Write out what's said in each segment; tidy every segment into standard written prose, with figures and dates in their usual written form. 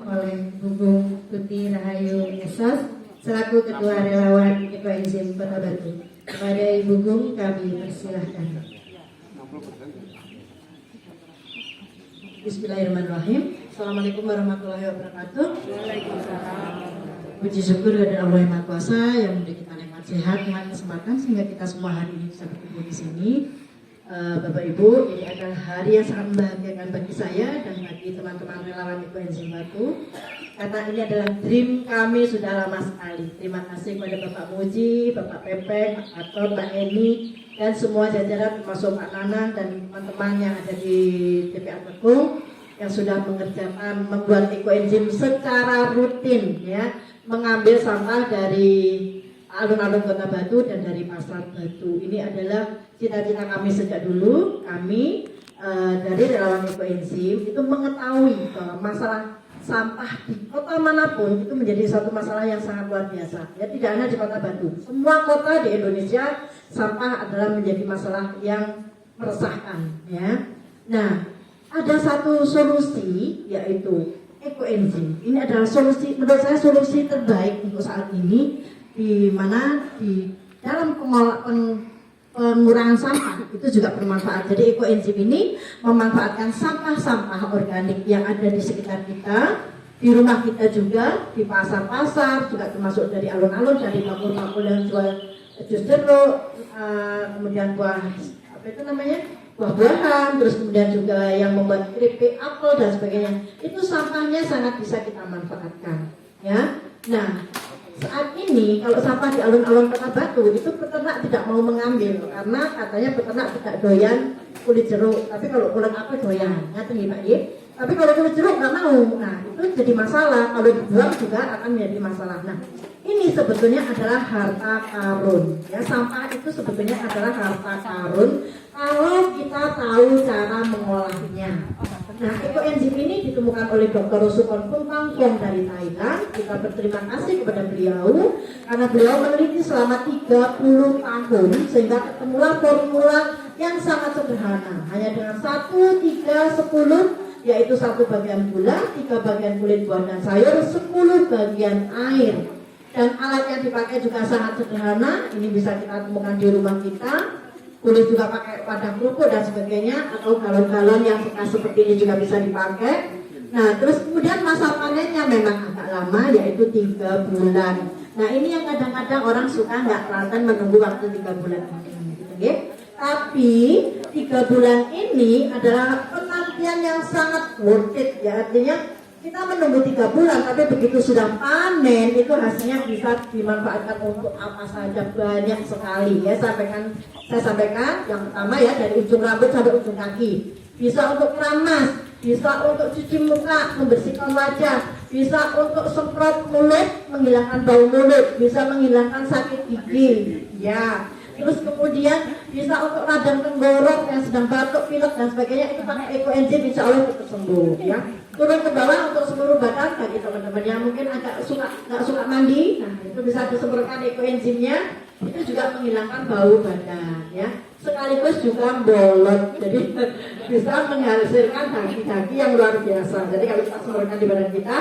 oleh Bung Tuti Rahayu Esos selaku Ketua Relawan Ekoenzim Kota Batu. Kepada Ibu Gung kami persilahkan. Bismillahirrahmanirrahim. Assalamualaikum warahmatullahi wabarakatuh. Waalaikumsalam. Puji syukur kepada Allah Yang Maha Kuasa yang memberi kita nikmat sehat, nikmat kesempatan sehingga kita semua hari ini bisa berkumpul di sini. Bapak Ibu, ini adalah hari yang sangat membahagiakan bagi saya dan bagi teman-teman relawan Ekoenzim Batu. Karena ini adalah dream kami sudah lama sekali. Terima kasih kepada Bapak Muji, Bapak Pepeng, atau Mbak Eni dan semua jajaran termasuk Pak Nanang dan teman-teman yang ada di TPA Tekung yang sudah mengerjakan membuat Ekoenzim secara rutin, ya, mengambil sampah dari alun-alun Kota Batu dan dari Pasar Batu. Ini adalah cita-cita kami sejak dulu. Kami dari relawan Ekoenzim itu mengetahui bahwa masalah sampah di kota manapun itu menjadi satu masalah yang sangat luar biasa. Ya, tidak hanya di Kota Batu, semua kota di Indonesia sampah adalah menjadi masalah yang meresahkan. Ya, nah ada satu solusi yaitu Ekoenzim. Ini adalah solusi, menurut saya solusi terbaik untuk saat ini, di mana di dalam pengurangan sampah itu juga bermanfaat. Jadi Ekoenzim ini memanfaatkan sampah-sampah organik yang ada di sekitar kita, di rumah kita juga, di pasar-pasar, juga termasuk dari alun-alun, dari makmur-makmur yang jual jus jeruk, kemudian buah apa itu namanya, buah-buahan, terus kemudian juga yang membuat keripik apel dan sebagainya. Itu sampahnya sangat bisa kita manfaatkan. Ya, nah. Saat ini kalau sampah di alun-alun Kota Batu itu peternak tidak mau mengambil karena katanya peternak tidak doyan kulit jeruk. Tapi kalau kulit apel doyan, ngerti nih Pak Ye? Tapi kalau kulit jeruk nggak mau. Nah itu jadi masalah. Kalau dibuang juga akan menjadi masalah. Nah ini sebetulnya adalah harta karun. Ya, sampah itu sebetulnya adalah harta karun kalau kita tahu cara mengolahnya. Nah, Ekoenzim ini ditemukan oleh Dr. Rusukon Pungpangkong dari Thailand. Kita berterima kasih kepada beliau karena beliau meneliti selama 30 tahun sehingga ketemulah formula yang sangat sederhana. Hanya dengan 1, 3, 10, yaitu 1 bagian gula, 3 bagian kulit buah dan sayur, 10 bagian air. Dan alat yang dipakai juga sangat sederhana. Ini bisa kita temukan di rumah kita. Boleh juga pakai wadah kerupuk dan sebagainya, atau galon-galon yang bekas seperti ini juga bisa dipakai. Nah terus kemudian masa panennya memang agak lama, yaitu 3 bulan. Nah ini yang kadang-kadang orang suka nggak telaten menunggu waktu 3 bulan gitu, ya. Tapi 3 bulan ini adalah penantian yang sangat worth it, ya. Artinya kita menunggu 3 bulan, tapi begitu sudah panen itu hasilnya bisa dimanfaatkan untuk apa saja, banyak sekali, ya. Saya sampaikan yang pertama, ya, dari ujung rambut sampai ujung kaki. Bisa untuk keramas, bisa untuk cuci muka, membersihkan wajah, bisa untuk semprot mulut, menghilangkan bau mulut, bisa menghilangkan sakit gigi, ya. Terus kemudian bisa untuk radang tenggorok yang sedang batuk, pilek dan sebagainya, itu pakai Ekoenzim insya Allah tetap sembuh, ya. Turun ke bawah untuk seluruh badan bagi teman-teman yang mungkin nggak suka mandi, nah itu bisa disemprotkan Ekoenzimnya, itu juga menghilangkan bau badan, ya. Sekaligus juga bolot, jadi bisa menghasilkan daging-daging yang luar biasa. Jadi kalau kita semprotkan di badan kita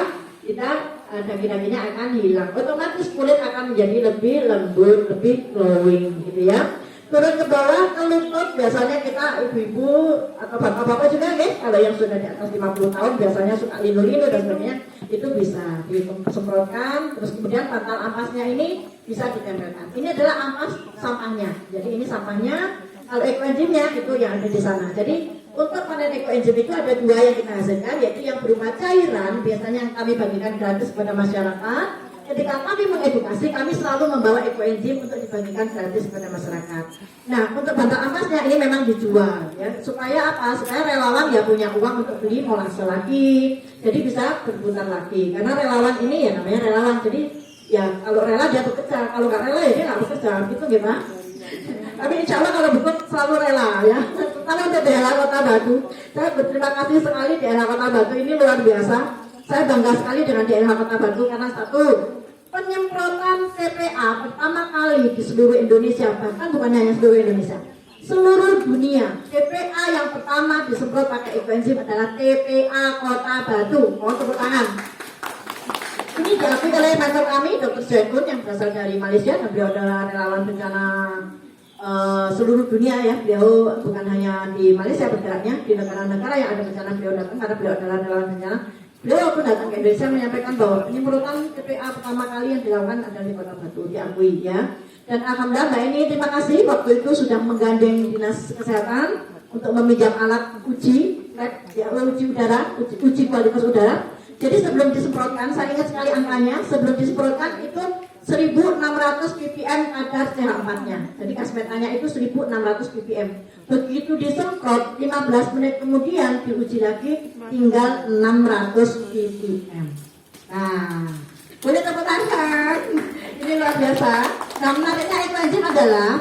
daging-dagingnya akan hilang, otomatis kulit akan menjadi lebih lembut, lebih glowing, gitu ya. Turun ke bawah ke lutut, biasanya kita ibu-ibu atau bapak-bapak juga, guys, kalau yang sudah di atas 50 tahun biasanya suka linu-linu dan sebagainya, itu bisa disemprotkan. Terus kemudian bantal ampasnya ini bisa ditempelkan. Ini adalah ampas sampahnya. Jadi ini sampahnya, kalau Ekoenzimnya itu yang ada di sana. Jadi untuk panen Ekoenzim itu ada 2 yang kita hasilkan, yaitu yang berupa cairan, biasanya yang kami bagikan gratis kepada masyarakat. Ketika kami mengedukasi, kami selalu membawa Ekoenzim untuk dibagikan gratis kepada masyarakat. Nah, untuk bantal ampasnya ini memang dijual, ya, supaya apa? Supaya relawan ya punya uang untuk beli molase lagi, jadi bisa berputar lagi. Karena relawan ini ya namanya relawan, jadi ya kalau rela dia bekerja, kalau nggak rela ya dia nggak bekerja, gitu gimana? Tapi insya Allah kalau betul selalu rela, ya. Karena untuk daerah Kota Batu, saya berterima kasih sekali daerah Kota Batu ini luar biasa. Saya bangga sekali dengan daerah Kota Batu karena satu, penyemprotan TPA pertama kali di seluruh Indonesia, bahkan bukan hanya seluruh Indonesia, seluruh dunia. TPA yang pertama disemprot pakai Ekoenzim adalah TPA Kota Batu. Mohon tepuk tangan. oleh mentor kami, Dr. Jaikun yang berasal dari Malaysia, dan beliau adalah relawan bencana seluruh dunia ya. Beliau bukan hanya di Malaysia bergeraknya, di negara-negara yang ada bencana beliau datang karena beliau adalah relawan bencana. Beliau pun datang ke Indonesia menyampaikan bahwa penyemprotan TPA pertama kali yang dilakukan adalah di Kota Batu, diakui ya. Dan alhamdulillah Mbak ini terima kasih waktu itu sudah menggandeng Dinas Kesehatan untuk meminjam alat uji lab, ya, uji udara, uji kualitas udara. Jadi sebelum disemprotkan, saya ingat sekali angkanya, sebelum disemprotkan itu 1600 ppm kadar CH4-nya. Jadi gas metanya itu 1600 ppm. Begitu disemprot, 15 menit kemudian diuji lagi tinggal 600 ppm. Nah, boleh tepuk tangan. Ini luar biasa. Nah, menariknya ekoenzim adalah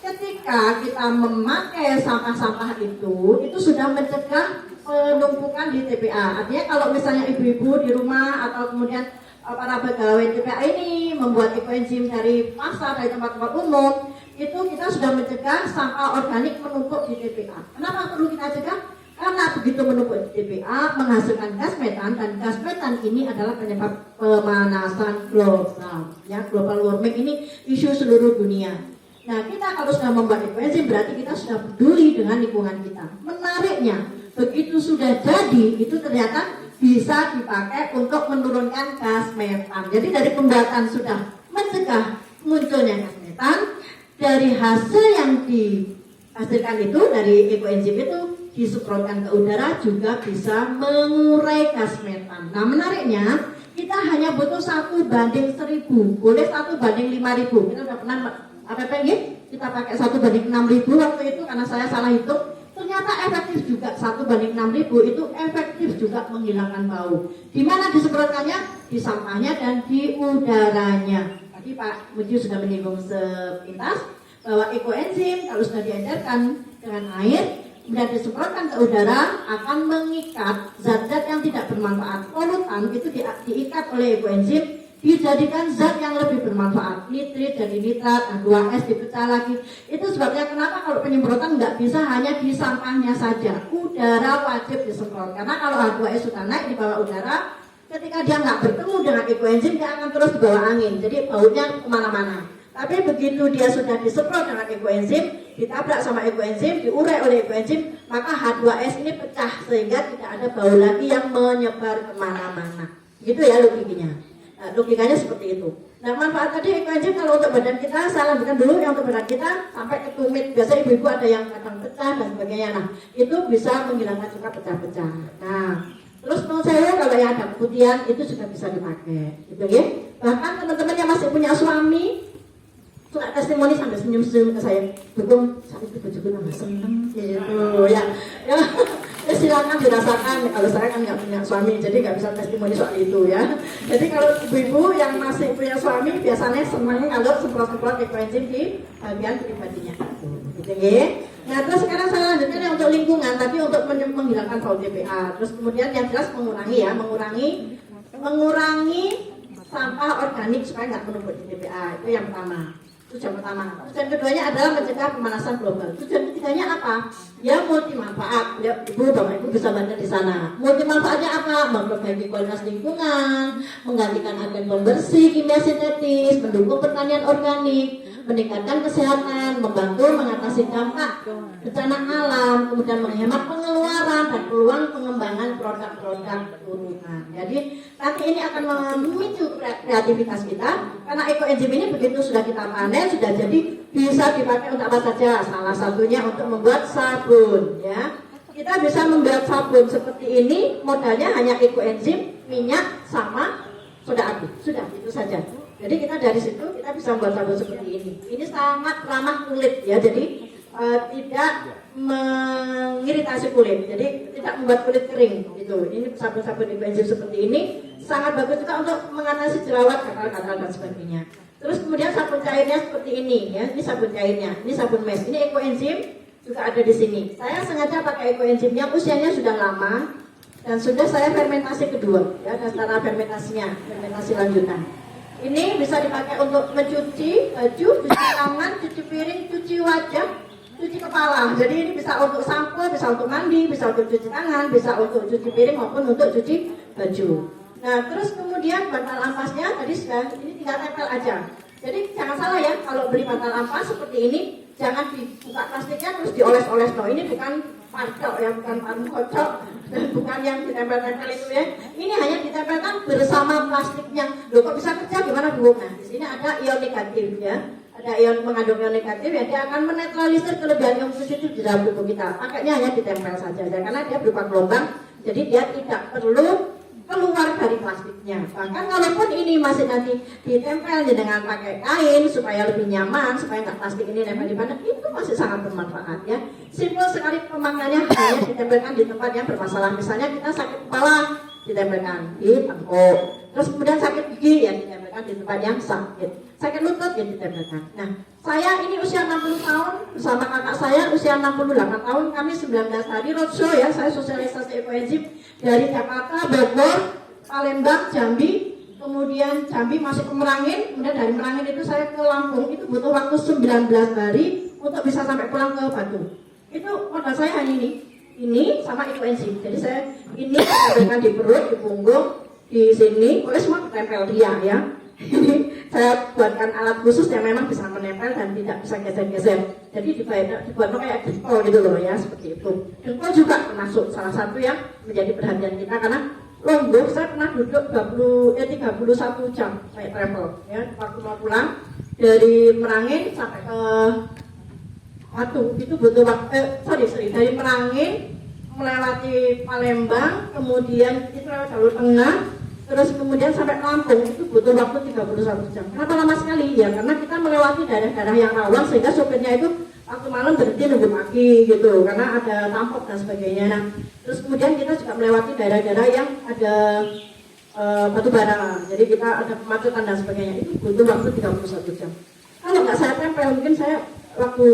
ketika kita memakai sampah-sampah itu sudah mencegah penumpukan di TPA. Artinya kalau misalnya ibu-ibu di rumah atau kemudian para pegawai TPA ini membuat ekoenzim dari pasar, dari tempat-tempat umum, itu kita sudah mencegah sampah organik menumpuk di TPA. Kenapa perlu kita cegah? Karena begitu menumpuk di TPA menghasilkan gas metan, dan gas metan ini adalah penyebab pemanasan global. Ya, global warming ini isu seluruh dunia. Nah, kita kalau sudah membuat ekoenzim berarti kita sudah peduli dengan lingkungan kita. Menariknya, begitu sudah jadi itu ternyata bisa dipakai untuk menurunkan gas metan. Jadi dari pembuatan sudah mencegah munculnya gas metan, dari hasil yang dihasilkan itu dari ekoenzim itu disemprotkan ke udara juga bisa mengurai gas metan. Nah, menariknya kita hanya butuh 1:1000, boleh 1:5000. Kita udah pernah kita pakai 1:6000 waktu itu karena saya salah hitung. Ternyata efektif juga, 1:6000 itu efektif juga menghilangkan bau. Di mana disemprotkannya? Di sampahnya dan di udaranya. Tadi Pak Muji sudah menyinggung sepintas bahwa ekoenzim kalau sudah diajarkan dengan air kemudian disemprotkan ke udara akan mengikat zat-zat yang tidak bermanfaat. Polutan itu diikat oleh ekoenzim, dijadikan zat yang lebih bermanfaat, nitrit jadi nitrat, H2S dipecah lagi. Itu sebabnya kenapa kalau penyemprotan nggak bisa hanya di sampahnya saja, udara wajib disemprot. Karena kalau H2S sudah naik di bawah udara, ketika dia nggak bertemu dengan ekoenzim dia akan terus dibawa angin, jadi baunya kemana-mana. Tapi begitu dia sudah disemprot dengan ekoenzim, ditabrak sama ekoenzim, diurai oleh ekoenzim, maka H2S ini pecah sehingga tidak ada bau lagi yang menyebar kemana-mana. Gitu ya logikanya. Nah, logikanya seperti itu. Nah, manfaat tadi ekoenzim kalau untuk badan kita, saya lanjutkan dulu yang untuk badan kita sampai ke tumit. Biasa ibu-ibu ada yang kadang pecah dan sebagainya. Nah, itu bisa menghilangkan suka pecah-pecah. Nah, terus menurut saya kalau yang ada keputihan itu juga bisa dipakai, gitu ya. Bahkan teman-teman yang masih punya suami suka testimoni sampai senyum-senyum ke saya. Betul, saat itu bojoku tambah seneng gitu ya. Ya silakan dirasakan. Kalau saya kan nggak punya suami, jadi nggak bisa testimoni soal itu ya. Jadi kalau ibu-ibu yang masih punya suami biasanya senang kalau semprot-semprot ekoenzim di bagian pribadinya, gitu ya. Nah, terus sekarang saya lanjutkan yang untuk lingkungan, tadi untuk menghilangkan bau TPA. Terus kemudian yang jelas mengurangi sampah organik supaya nggak menumpuk di TPA. Itu yang pertama. Tujuan pertama. Tujuan keduanya adalah mencegah pemanasan global. Tujuan ketiganya apa? Ya multi manfaat. Ya, ibu, bapak ibu bisa baca di sana. Multi manfaatnya apa? Memperbaiki kualitas lingkungan, menggantikan agen pembersih kimia sintetis, mendukung pertanian organik, meningkatkan kesehatan, membantu mengatasi dampak bencana alam, kemudian menghemat pengeluaran dan peluang pengembangan produk-produk turunan. Jadi nanti ini akan memicu kreativitas kita karena ekoenzim ini begitu sudah kita panen sudah jadi bisa dipakai untuk apa saja. Salah satunya untuk membuat sabun ya. Kita bisa membuat sabun seperti ini, modalnya hanya ekoenzim, minyak sama soda api. Sudah itu saja. Jadi kita dari situ kita bisa membuat sabun seperti ini. Ini sangat ramah kulit ya. Jadi tidak mengiritasi kulit. Jadi tidak membuat kulit kering gitu. Ini sabun-sabun ekoenzim seperti ini sangat bagus juga untuk mengatasi jerawat, gatal-gatal dan sebagainya. Terus kemudian sabun cairnya seperti ini ya. Ini sabun cairnya, ini sabun mes. Ini ekoenzim juga ada di sini. Saya sengaja pakai ekoenzim yang usianya sudah lama dan sudah saya fermentasi kedua ya, dan cara fermentasinya, fermentasi lanjutan. Ini bisa dipakai untuk mencuci baju, cuci tangan, cuci piring, cuci wajah, cuci kepala. Jadi ini bisa untuk sampo, bisa untuk mandi, bisa untuk cuci tangan, bisa untuk cuci piring maupun untuk cuci baju. Nah, terus kemudian bantal ampasnya tadi sudah, ini tinggal tempel aja. Jadi jangan salah ya, kalau beli bantal ampas seperti ini, jangan dibuka plastiknya terus dioles-oles. No, ini bukan parcok ya, bukan paru kocok, dan bukan yang ditempel-tempel itu ya. Ini hanya ditempelkan bersama plastiknya. Loh, kok bisa kerja gimana Bu? Nah, di sini ada ion negatif ya. Ada ion mengandung ion negatif ya, dia akan menetralisir kelebihan ion positif di dalam tubuh kita. Makanya hanya ditempel saja ya, karena dia berupa gelombang, jadi dia tidak perlu keluar dari plastiknya. Bahkan kalaupun ini masih nanti ditempel dengan pakai kain supaya lebih nyaman, supaya nggak plastik ini nempel di badan, itu masih sangat bermanfaat ya. Simpel sekali pemakaiannya, hanya ditempelkan di tempat yang bermasalah. Misalnya kita sakit kepala, ditempelkan di tengkuk. Terus kemudian sakit gigi, ya ditempelkan di tempat yang sakit. Sakit lutut, ya ditempelkan. Nah, saya ini usia 60 tahun, bersama kakak saya usia 68 tahun, kami 19 hari roadshow ya, saya sosialisasi ekoenzim dari Jakarta, Bogor, Palembang, Jambi, kemudian Jambi masih ke Merangin, kemudian dari Merangin itu saya ke Lampung, itu butuh waktu 19 hari untuk bisa sampai pulang ke Batu. Itu modal saya hanya ini sama ekoenzim. Jadi saya ini ditempelkan di perut, di punggung, di sini, oleh semua tempel dia ya. Ini saya buatkan alat khusus yang memang bisa menempel dan tidak bisa geser-geser. Jadi dibuat kayak dengkol gitu loh ya, seperti itu. Dengkol juga termasuk salah satu yang menjadi perhatian kita karena Lombok saya pernah duduk 31 jam kayak travel ya, waktu mau pulang dari Merangin sampai ke Batu itu butuh waktu dari Merangin melewati Palembang, kemudian itu lewat jalur tengah, terus kemudian sampai Lampung itu butuh waktu 31 jam. Kenapa lama sekali? Ya karena kita melewati daerah-daerah yang rawan sehingga sopirnya itu waktu malam berhenti nunggu pagi gitu karena ada tampok dan sebagainya. Nah, terus kemudian kita juga melewati daerah-daerah yang ada batu bara. Jadi kita ada kemacetan dan sebagainya. Itu butuh waktu 31 jam. Kalau nggak saya tempel mungkin saya waktu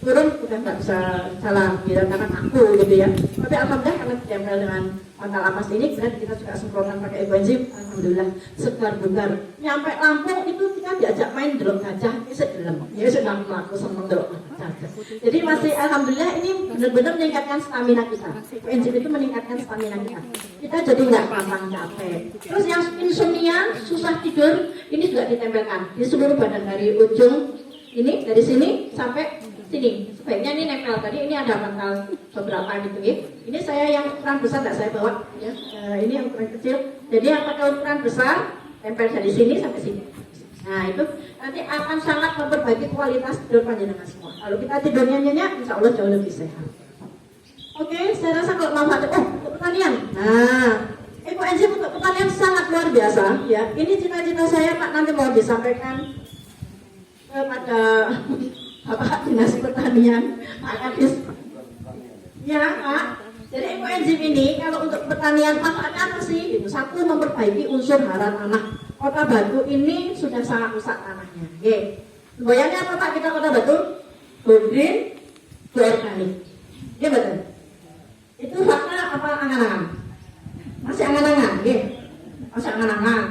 turun udah nggak bisa jalan gitu karena kaku gitu ya. Tapi alhamdulillah karena ditempel dengan bantal ampas ini, kemudian kita juga semprotan pakai ekoenzim, alhamdulillah segar bugar. Nyampe Lampung itu kita diajak main delok gajah, ini sedelem. Ya sudah melaku seneng delok gajah. Jadi masih alhamdulillah ini benar-benar meningkatkan stamina kita. Ekoenzim itu meningkatkan stamina kita. Kita jadi nggak gampang capek. Terus yang insomnia, susah tidur, ini juga ditempelkan di seluruh badan dari ujung ini dari sini sampai sini. Sebaiknya ini nempel. Tadi ini ada bantal beberapa gitu ya. Ini saya yang ukuran besar tidak saya bawa ya. Ini yang ukuran kecil. Jadi yang pakai ukuran besar tempel dari sini sampai sini. Nah itu nanti akan sangat memperbaiki kualitas tidur panjenengan semua. Kalau kita tidurnya nyenyak, insya Allah jauh lebih sehat. Oke, saya rasa kalau manfaat untuk pertanian. Nah, ekoenzim untuk pertanian sangat luar biasa ya. Ini cita-cita saya Pak nanti mau disampaikan kepada Bapak Dinas Pertanian, Pak Kadis. Ya Pak, jadi ekoenzim ini kalau untuk pertanian manfaatnya apa sih? Itu satu, memperbaiki unsur hara tanah. Kota Batu ini sudah sangat rusak tanahnya. Oke, bayangnya apa Pak kita Kota Batu? Go green, go organik. Iya betul. Itu fakta apa angan-angan? Masih angan-angan, oke? Masih angan-angan.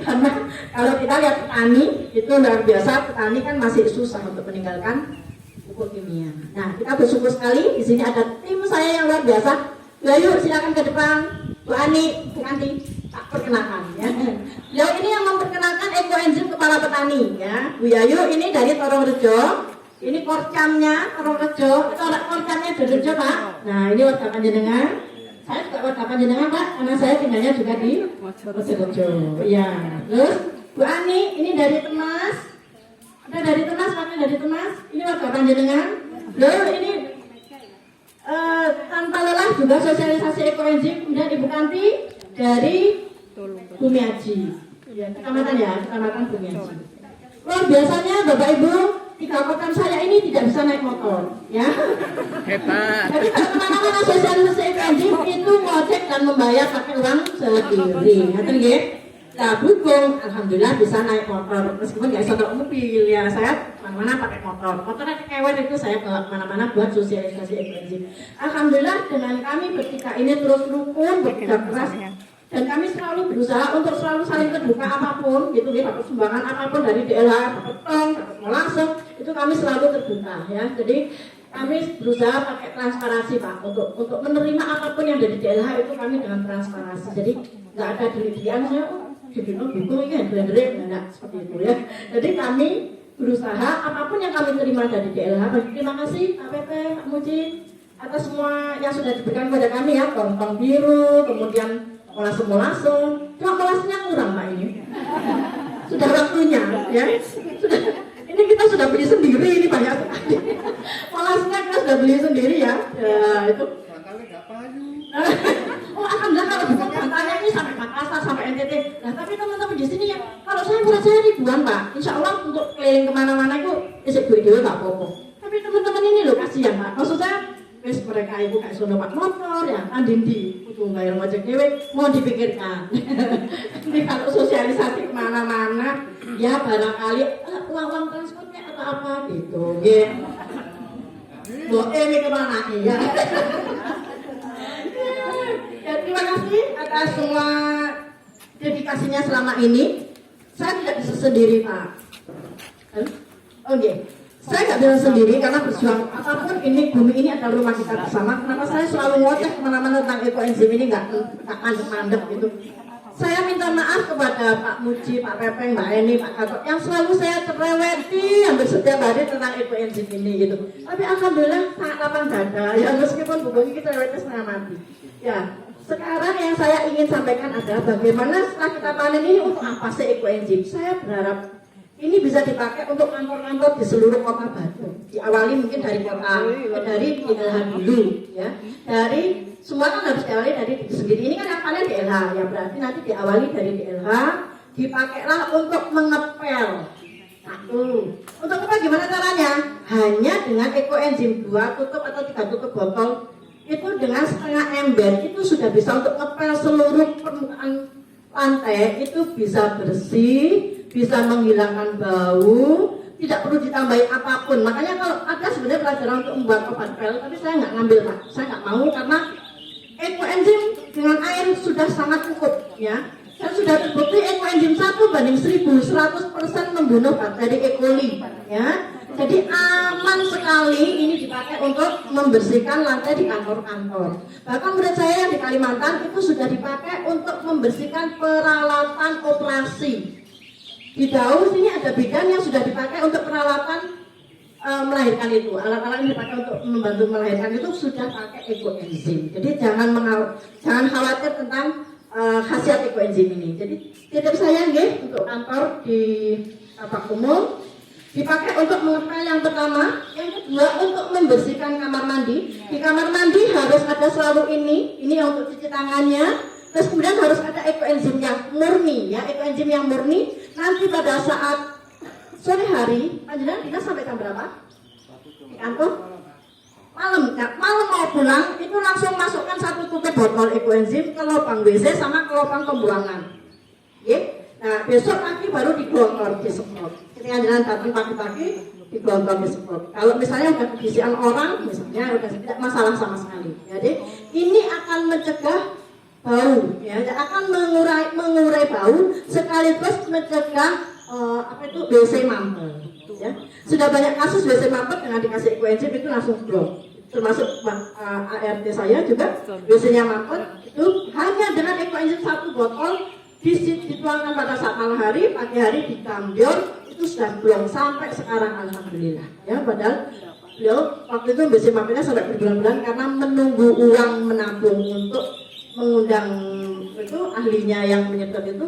Karena kalau kita lihat petani itu luar biasa, petani kan masih susah untuk meninggalkan pupuk kimia. Nah, kita bersyukur sekali di sini ada tim saya yang luar biasa. Yuk silakan ke depan, Bu Ani, Bu Anti, tak perkenalkan ya. Beliau ini yang memperkenalkan ekoenzim kepala petani ya. Bu Yayu ini dari Torongrejo. Ini korcamnya Torongrejo. Itu korcamnya Torongrejo Pak. Nah, ini warga panjenengan. Saya juga warga panjenengan Pak, karena saya tinggalnya juga di Mojorejo. Iya. Terus Bu Ani ini dari Temas. Ada dari Temas, Pak dari Temas. Ini warga panjenengan. Lalu ini tanpa lelah juga sosialisasi ekoenzim. Kemudian Ibu Kanti dari Bumiaji. Ya, kecamatan ya, kecamatan Bumiaji. Luar biasanya Bapak Ibu, 3 kotam saya ini tidak bisa naik motor, ya. Hebat. Jadi kalau kemana-mana sosialisasi ekoenzim itu ngojek dan membayar pakai uang sendiri. Ngerti nggih? Nah, dukung, alhamdulillah bisa naik motor. Meskipun nggak bisa bawa mobil, ya saya mana-mana pakai motor. Motornya kewer itu saya bawa kemana-mana buat sosialisasi ekoenzim. Alhamdulillah dengan kami bertiga ini terus rukun, bekerja keras. Dan kami selalu berusaha untuk selalu saling terbuka apapun, gitu ya, dapat sumbangan apapun dari DLH, dapat tong, dapat langsung, itu kami selalu terbuka ya. Jadi kami berusaha pakai transparansi Pak, untuk menerima apapun yang dari DLH itu kami dengan transparansi. Jadi nggak ada diri-dirian saya, dibilang buku ini bener-bener enggak seperti itu ya. Jadi kami berusaha apapun yang kami terima dari DLH. Terima kasih Pak Pepe, Pak Muji atas semua yang sudah diberikan kepada kami ya, tong biru, kemudian molase. Cuma molasenya kurang Pak ini. Sudah waktunya ya. Ini kita sudah beli sendiri ini banyak sekali. Molasenya kita sudah beli sendiri ya. Ya itu. Oh alhamdulillah kalau bukan bantalnya ini sampai Makassar sampai NTT. Nah tapi teman-teman di sini ya, kalau saya berat saya ribuan Pak. Insya Allah untuk keliling kemana-mana itu isi duit dulu nggak apa-apa. Tapi teman-teman ini loh kasihan Pak. Maksud saya, wes mereka ibu kayak sono Pak motor ya, andindi, kudu bayar ngojek dewe, mau dipikirkan. Ini kalau sosialisasi kemana-mana, ya barangkali uang transportnya atau apa gitu, ya. Ini kemana ya? Ya, terima kasih atas semua dedikasinya selama ini. Saya tidak bisa sendiri Pak. Oke. Saya nggak bisa sendiri karena berjuang apapun ini, bumi ini adalah rumah kita bersama. Kenapa saya selalu ngoceh kemana-mana tentang ekoenzim ini nggak mandek gitu. Saya minta maaf kepada Pak Muji, Pak Pepeng, Mbak Eni, Pak Gatot yang selalu saya cereweti hampir setiap hari tentang ekoenzim ini gitu. Tapi alhamdulillah sangat lapang dada ya, meskipun bukunya kita cereweti setengah mati. Ya, sekarang yang saya ingin sampaikan adalah bagaimana setelah kita panen ini untuk apa sih ekoenzim. Saya berharap ini bisa dipakai untuk kantor-kantor di seluruh kota Batu. Diawali mungkin dari kota, dari DLH dulu, ya. Dari semua kan harus diawali dari diri sendiri. Ini kan yang paling DLH, ya berarti nanti diawali dari DLH, dipakailah untuk mengepel. Satu. Untuk apa gimana caranya? Hanya dengan ekoenzim 2 tutup atau 3 tutup botol itu dengan setengah ember itu sudah bisa untuk ngepel seluruh permukaan lantai itu bisa bersih, bisa menghilangkan bau, tidak perlu ditambahi apapun. Makanya kalau ada sebenarnya pelajaran untuk membuat obat pel, tapi saya nggak ngambil Pak, saya nggak mau karena ekoenzim dengan air sudah sangat cukup ya. Dan sudah terbukti ekoenzim 1 banding 1000, 100% membunuh bakteri E. coli ya. Jadi aman sekali ini dipakai untuk membersihkan lantai di kantor-kantor. Bahkan menurut saya yang di Kalimantan itu sudah dipakai untuk membersihkan peralatan operasi. Di Daus ini ada bidan yang sudah dipakai untuk peralatan melahirkan itu. Alat-alat yang dipakai untuk membantu melahirkan itu sudah pakai ekoenzim. Jadi jangan khawatir tentang khasiat ekoenzim ini. Jadi titip saya nggih untuk kantor di tapak umum dipakai untuk mengepel yang pertama, yang kedua untuk membersihkan kamar mandi. Di kamar mandi harus ada selalu ini yang untuk cuci tangannya. Terus kemudian harus ada ekoenzim yang murni, ya ekoenzim yang murni. Nanti pada saat sore hari, panjenengan dinas sampai jam berapa? Di kantor? Malam mau pulang itu langsung masukkan 1 tutup botol ekoenzim ke lubang WC sama ke lubang pembuangan. Nah besok pagi baru digelontor, disemprot. Ketika jalan datang pagi-pagi digelontor, disemprot. Kalau misalnya udah kebersihan orang, misalnya udah tidak masalah sama sekali. Jadi ini akan mencegah bau, ya, akan mengurai bau sekaligus mencegah WC mampet. Ya. Sudah banyak kasus WC mampet dengan dikasih ekoenzim itu langsung blok. Termasuk ART saya juga WC-nya mampet itu hanya dengan ekoenzim 1 botol dituangkan pada saat malam hari, pagi hari dikambion itu sudah blok sampai sekarang alhamdulillah. Ya, padahal beliau waktu itu WC mampetnya sampai berbulan-bulan karena menunggu uang menabung untuk mengundang itu ahlinya yang menyedot itu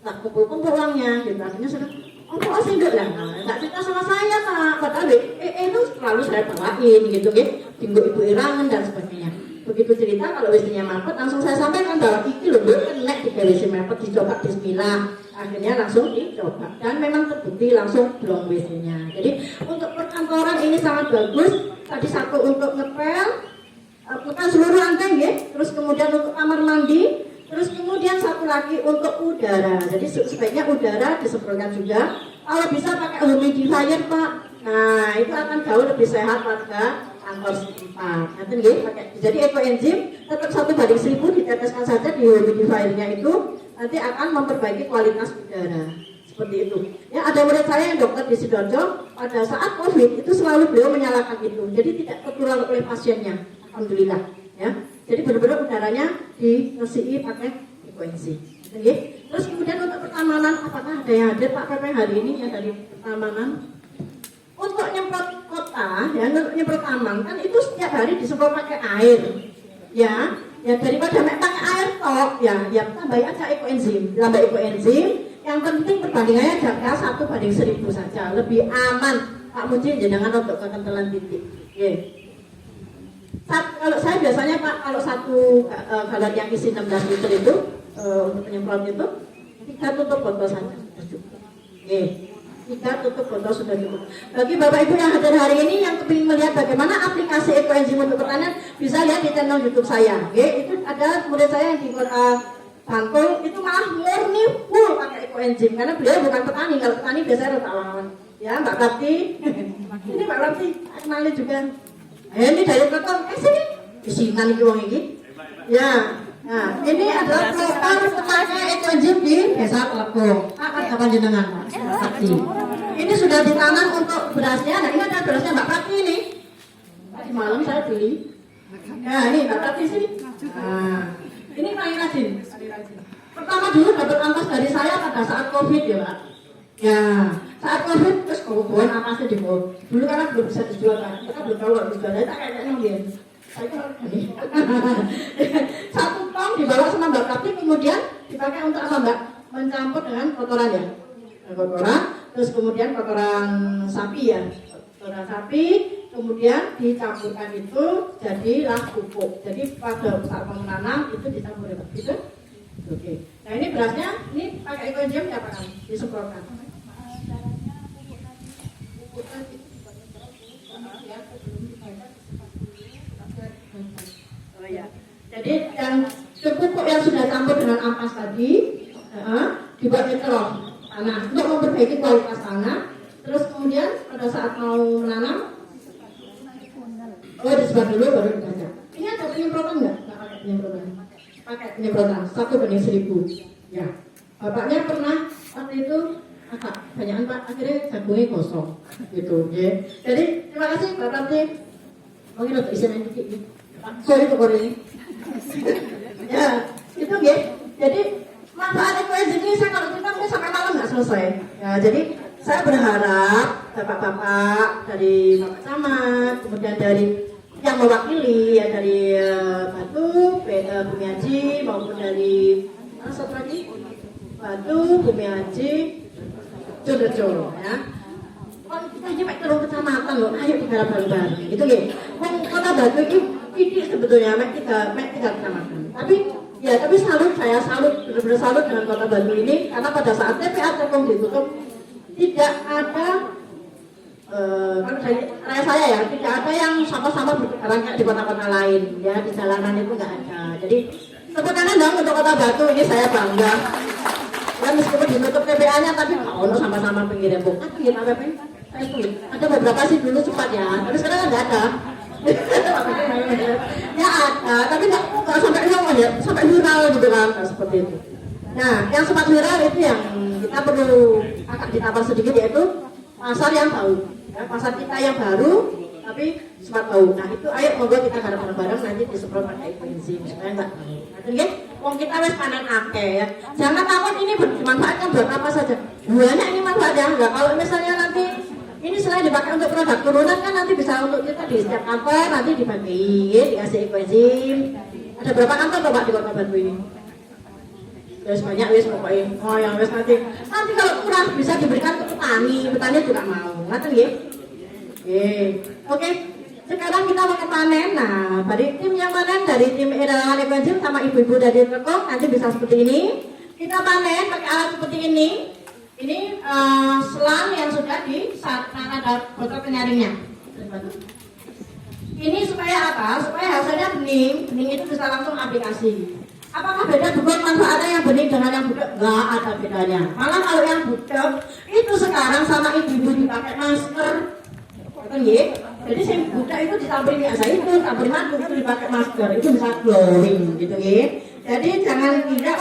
tak kumpul-kumpul uangnya gitu. Akhirnya saya kok sih enggak lah, enggak cerita sama saya Pak, padahal itu selalu saya bawain gitu tinggal ibu irangan dan sebagainya. Begitu cerita kalau WC-nya mampet langsung saya sampaikan bahwa iki loh kena di WC mampet, dicoba bismillah. Akhirnya langsung dicoba dan memang terbukti langsung blong WC-nya. Jadi untuk perkantoran ini sangat bagus. Tadi 1 untuk ngepel, bukan seluruh lantai ya. Terus kemudian untuk kamar mandi, terus kemudian 1 lagi untuk udara. Jadi sebaiknya udara disemprotkan juga. Kalau bisa pakai humidifier Pak. Nah itu akan jauh lebih sehat pada kantor setempat. Jadi ekoenzim tetap 1/1000 diteteskan saja di humidifiernya itu nanti akan memperbaiki kualitas udara. Seperti itu. Ya ada murid saya yang dokter di Sidoarjo pada saat COVID itu selalu beliau menyalakan itu. Jadi tidak tertular oleh pasiennya. Alhamdulillah. Ya. Jadi benar-benar udaranya diresiki pakai ekoenzim. Terus kemudian untuk pertamanan, apakah ada yang hadir Pak PP hari ini ya dari pertamanan? Untuk nyemprot kota, ya untuk nyemprot taman kan itu setiap hari disemprot pakai air, ya daripada pakai air tok, ya tambah aja ekoenzim, tambah ekoenzim. Yang penting perbandingannya jaga 1:1000 saja, lebih aman. Pak Muji jangan untuk kekentelan titik. Kalau saya biasanya Pak, kalau satu galon yang isi 16 liter itu untuk penyemprot itu 3 tutup botol saja cukup. 3 tutup botol sudah cukup. Bagi Bapak Ibu yang hadir hari ini yang ingin melihat bagaimana aplikasi ekoenzim untuk pertanian, bisa lihat di channel YouTube saya. Itu ada murid saya yang di kota Bantul itu malah murni full pakai ekoenzim karena beliau bukan petani. Kalau petani biasanya relawan. Ya Mbak Prati, ini Mbak Prati, kenalin juga. Ini dari Kota, sini, isinan ini uang ini. Ya, nah ini adalah program pakai ekoenzim di Desa Telekung. Kapan jenengan Pak Prati? Ini sudah ditanam untuk berasnya. Nah ini ada berasnya Mbak Prati ini. Tadi malam saya beli. Nah ini Mbak Prati sini. Nah, ini paling rajin. Pertama dulu dapat ampas dari saya pada saat COVID ya Pak. Ya, saat COVID terus kebutuhan ampasnya di bawah. Dulu karena belum bisa dijual kan, kita belum tahu kalau dijual. Saya kayaknya dia. Satu ton dibawa sama Mbak Prati, kemudian dipakai untuk apa Mbak? Mencampur dengan kotoran ya. Kotoran, terus kemudian kotoran sapi ya. Kotoran sapi, kemudian dicampurkan itu jadilah pupuk. Jadi pada saat menanam itu dicampur gitu. Oke. Nah ini berasnya, ini pakai ekoenzim ya Pak, disemprotkan. Jadi yang pupuk yang sudah campur dengan ampas tadi dibuat diterong tanah untuk memperbaiki kualitas tanah. Terus kemudian pada saat mau menanam, disebar dulu baru dibaca. Ini ada penyemprotan nggak? Nggak pakai penyemprotan. Pakai penyemprotan 1:1000. Ya, bapaknya pernah waktu itu agak banyakan Pak, akhirnya jagungnya kosong gitu ya. Jadi terima kasih Bapak Prati. Mungkin untuk isinya dikit sorry untuk ini. Ya, itu ya. Jadi manfaat ekoenzim ini saya kalau kita mungkin sampai malam nggak selesai. Ya, jadi saya berharap bapak-bapak dari Bapak Camat, kemudian dari yang mewakili ya dari Batu, Bumi Haji maupun dari satu lagi Batu, Bumi Haji, Jodoh ya. Kita ini mek terus kecamatan loh, ayo digarap bareng-bareng. Itu ya. Kota Batu ini sebetulnya mek tiga kecamatan. Tapi salut, saya salut, benar-benar salut dengan Kota Batu ini karena pada saat TPA Telkom ditutup tidak ada kalau dari saya ya tidak ada yang sama-sama berjalan kayak di kota-kota lain ya, di jalanan itu nggak ada. Jadi tepuk tangan dong untuk Kota Batu, ini saya bangga. Ya meskipun ditutup TPA-nya tapi kalau sama-sama pengirim bukan gitu apa saya tulis. Ada beberapa sih dulu cepat ya, tapi sekarang nggak ada. Ya ada, tapi nggak sampai ya, sampai viral gitu kan, seperti itu. Nah, yang sempat viral itu yang kita perlu agak ditambah sedikit yaitu pasar yang baru, ya, pasar kita yang baru tapi sempat bau. Nah itu ayo monggo kita garap bareng-bareng nanti disemprot pakai ekoenzim supaya nggak bau. Nanti ya, wong kita wes panen akeh ya. Jangan takut ini dimanfaatkan buat apa saja. Banyak ini manfaatnya. Nggak kalau misalnya nanti ini selain dipakai untuk produk turunan kan nanti bisa untuk kita di setiap kantor nanti dibagi, dikasih ekoenzim. Ada berapa kantor tuh Pak di Kota Batu ini? Wes banyak wes pokoknya. Oh yang wes nanti kalau kurang bisa diberikan ke petani juga mau. Ngerti ya? Oke. Sekarang kita mau panen. Nah, dari tim yang panen dari tim relawan ekoenzim sama ibu-ibu dari Telkom nanti bisa seperti ini. Kita panen pakai alat seperti ini. Ini selang yang sudah ada botol penyaringnya. Ini supaya apa? Supaya hasilnya bening. Bening itu bisa langsung aplikasi. Apakah beda bukan manfaatnya yang bening dengan yang budak? Nggak ada bedanya. Malah kalau yang budak itu sekarang sama ibu-ibu dipakai masker. Kan ya? Jadi si budak itu ditambahin minyak zaitun, tambahin madu itu dipakai masker, itu bisa glowing gitu ya. Jadi jangan kira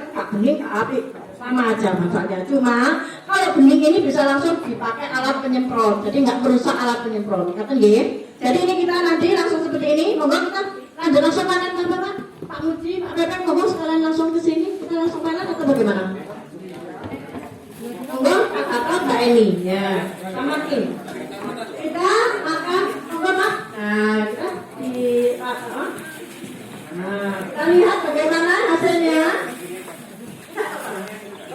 Pak bening api sama aja manfaatnya. Cuma kalau bening ini bisa langsung dipakai alat penyemprot, jadi nggak merusak alat penyemprot. Kan ya? Jadi ini kita nanti langsung seperti ini, monggo kita lanjut langsung panen teman-teman. Pak Muji, Pak Bebek, monggo sekalian langsung ke sini. kita langsung panen atau bagaimana? Monggo kakak Mbak Eni ya, sama Kim. Kita makan, monggo Pak. Nah, kita kita lihat bagaimana hasilnya.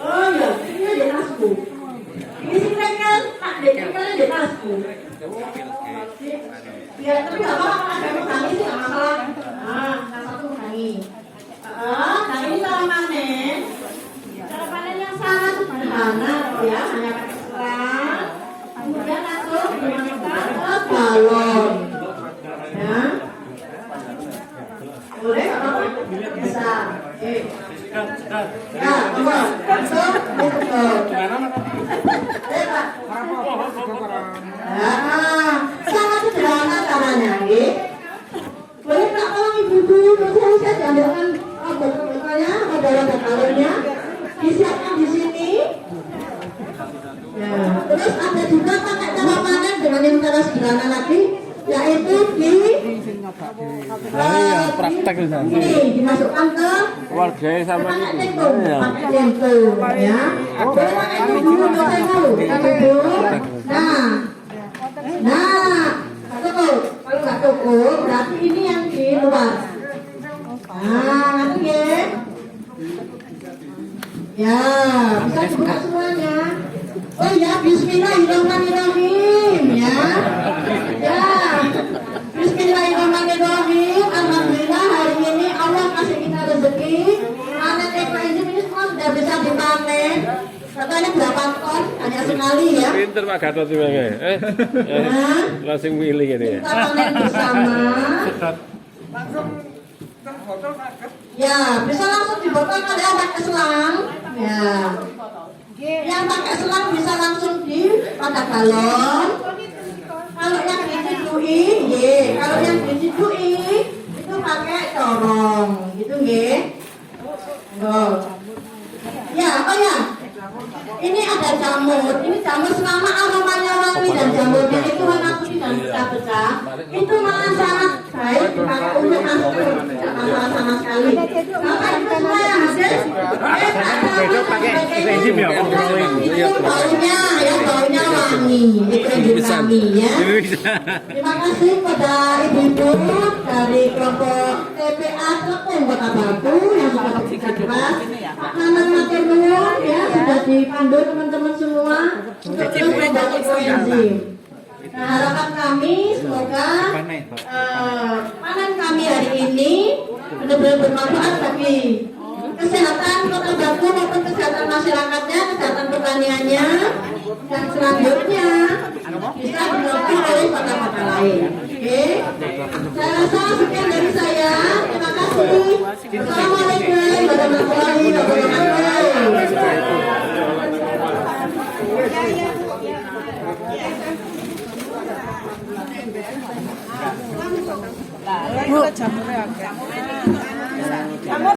Oh iya, ini ada nasku. Ini sih mereka tak deh, kita ada nasku. Ya, tapi nggak apa-apa, ada mengangi sih nggak masalah. Nah, satu mengangi. Nah ini cara panen. Cara panen yang sangat sederhana, ya, hanya pakai selang. Kemudian langsung dimasukkan ke galon. Ya, boleh apa? Bisa. Ya, monggo. Langsung ditukar. Sangat sederhana caranya, nggih. Boleh Pak tolong ibu-ibu, saya diambilkan botol-botolnya, ada galonnya, disiapkan di sini. Ya, terus ada juga pakai cara panen dengan yang cara sederhana lagi, yaitu praktek ini dimasukkan ke warga sama pakai tempo, ya. Jadi pakai itu dulu, saya tahu, nah, cukup. Kalau nggak cukup, berarti ini yang di luar. Nah, nanti ya, bisa dibuka semuanya. Oh ya, Bismillahirrahmanirrahim, ya. Ya, Bismillahirrahmanirrahim. Alhamdulillah hari ini Allah kasih kita rezeki. Panen tempe ini semua sudah bisa dipanen. Katanya berapa ton? Hanya sekali ya. Pinter Pak Gatot sih langsung milih ini ya. Kita panen bersama. Ya, bisa langsung dibotol kalau yang pakai selang. Ya. Yang pakai selang bisa langsung di pada galon. Kalau yang dicidui, kalau yang dicidui itu pakai corong, gitu nggih. Ya, apa ya? Ini ada jamur. Ini jamur selama aromanya wangi dan jamurnya itu warna putih dan pecah-pecah. Itu malah sangat baik dipakai untuk masker. Tidak masalah sama sekali. Bapak Ibu semua yang hadir, Besok pakai enzim ya, itu baunya wangi. Itu enzim wangi ya. Terima kasih kepada ibu-ibu dari kelompok TPA Tepung Kota Batu yang sudah bekerja keras. Pak Nanan Maturnuwun ya, sudah dipandu teman-teman semua untuk terus membantu koenzim. Nah, harapan kami semoga panen kami hari ini benar-benar bermanfaat bagi kesehatan Kota Batu maupun kesehatan masyarakatnya, kesehatan pertaniannya, dan selanjutnya bisa dilakukan oleh kota-kota lain. Oke, saya rasa sekian dari saya. Terima kasih. Assalamualaikum warahmatullahi wabarakatuh. Jamurnya